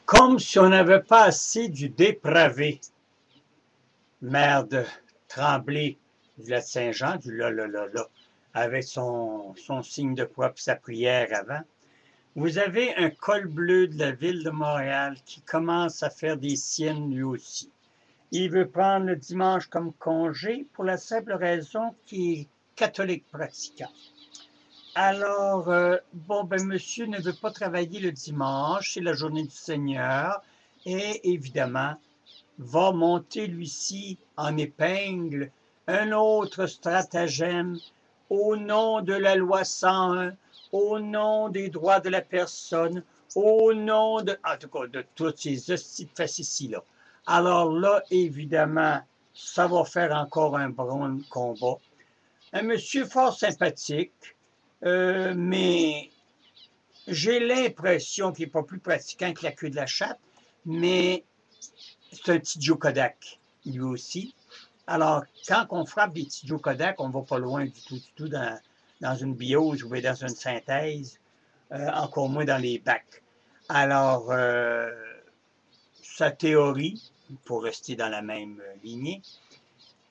Comme si on n'avait pas assez du dépravé, maire de Tremblay, du Lac-Saint-Jean, du là, avec son signe de croix et sa prière avant. Vous avez un col bleu de la ville de Montréal qui commence à faire des siennes lui aussi. Il veut prendre le dimanche comme congé pour la simple raison qu'il est catholique pratiquant. Alors, monsieur ne veut pas travailler le dimanche, c'est la journée du Seigneur, et évidemment, va monter lui-ci en épingle un autre stratagème au nom de la loi 101, au nom des droits de la personne, au nom de, en tout cas, de toutes ces hosties de facéties-là. Alors là, évidemment, ça va faire encore un bon combat. Un monsieur fort sympathique, mais j'ai l'impression qu'il n'est pas plus pratiquant que la queue de la chatte, mais c'est un petit Joe Kodak, lui aussi. Alors, quand on frappe des petits Joe Kodak, on ne va pas loin du tout dans une biose ou dans une synthèse, encore moins dans les bacs. Alors, sa théorie, pour rester dans la même lignée,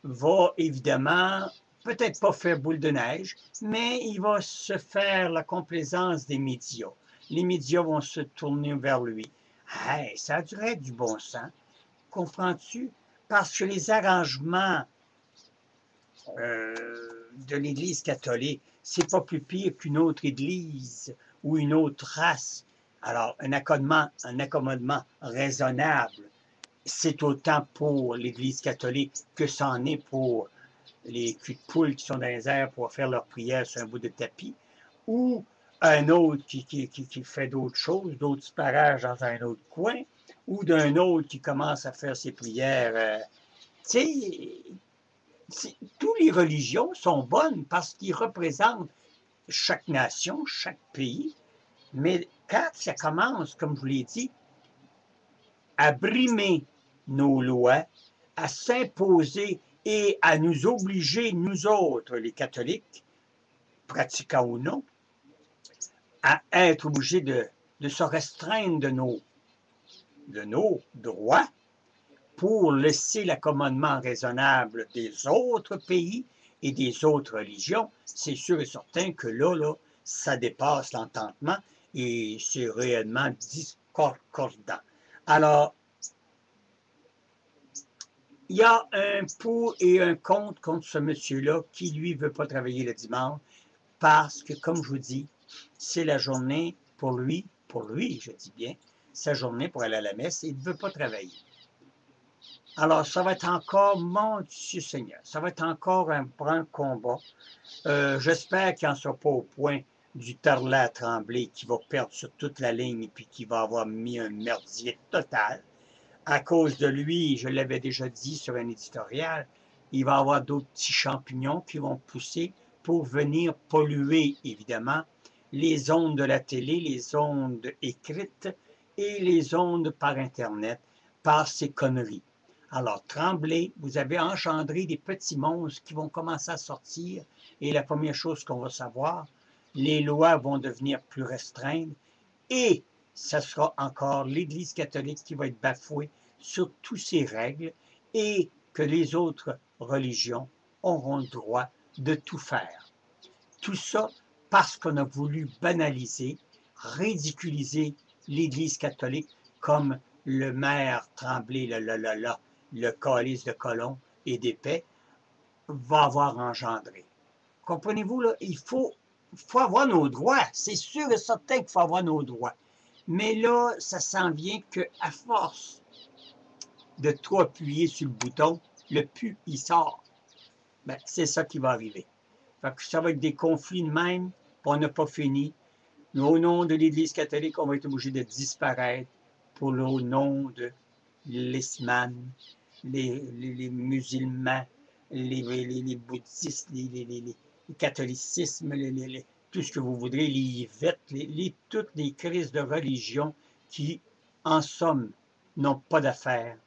va évidemment peut-être pas faire boule de neige, mais il va se faire la complaisance des médias. Les médias vont se tourner vers lui. Hey, ça a dû être du bon sens. Comprends-tu? Parce que les arrangements de l'Église catholique, c'est pas plus pire qu'une autre Église ou une autre race. Alors, un accommodement raisonnable, c'est autant pour l'Église catholique que c'en est pour les culs de poule qui sont dans les airs pour faire leur prière sur un bout de tapis, ou un autre qui fait d'autres choses, d'autres parages dans un autre coin, ou d'un autre qui commence à faire ses prières. Tu sais, toutes les religions sont bonnes parce qu'ils représentent chaque nation, chaque pays, mais quand ça commence, comme je vous l'ai dit, à brimer nos lois, à s'imposer et à nous obliger, nous autres, les catholiques, pratiquants ou non, à être obligés de se restreindre de nos droits pour laisser l'accommodement raisonnable des autres pays et des autres religions, c'est sûr et certain que là, ça dépasse l'entendement et c'est réellement discordant. Alors, il y a un pour et un contre ce monsieur-là qui, lui, ne veut pas travailler le dimanche parce que, comme je vous dis, c'est la journée pour lui, je dis bien, sa journée pour aller à la messe et il ne veut pas travailler. Alors, ça va être encore, mon Dieu Seigneur, ça va être encore un grand combat. J'espère qu'il n'en sera pas au point du Tarlat à Tremblay qui va perdre sur toute la ligne et puis qui va avoir mis un merdier total. À cause de lui, je l'avais déjà dit sur un éditorial, il va y avoir d'autres petits champignons qui vont pousser pour venir polluer, évidemment, les ondes de la télé, les ondes écrites et les ondes par Internet par ces conneries. Alors, Tremblay, vous avez engendré des petits monstres qui vont commencer à sortir et la première chose qu'on va savoir, les lois vont devenir plus restreintes et ce sera encore l'Église catholique qui va être bafouée sur toutes ces règles et que les autres religions auront le droit de tout faire. Tout ça parce qu'on a voulu banaliser, ridiculiser l'Église catholique comme le maire Tremblay, le calice de colons et d'épais, va avoir engendré. Comprenez-vous, là, il faut avoir nos droits. C'est sûr et certain qu'il faut avoir nos droits. Mais là, ça s'en vient qu'à force de trop appuyer sur le bouton, le pu, il sort. Ben, c'est ça qui va arriver. Fait que ça va être des conflits de même, on n'a pas fini. Mais au nom de l'Église catholique, on va être obligé de disparaître pour le nom de l'islam, les musulmans, les bouddhistes, les catholicismes, tout ce que vous voudrez, les yvettes, toutes les crises de religion qui, en somme, n'ont pas d'affaires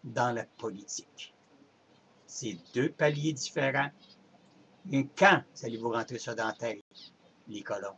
dans la politique. C'est deux paliers différents. Et quand allez-vous rentrer ça dans la tête, les colons?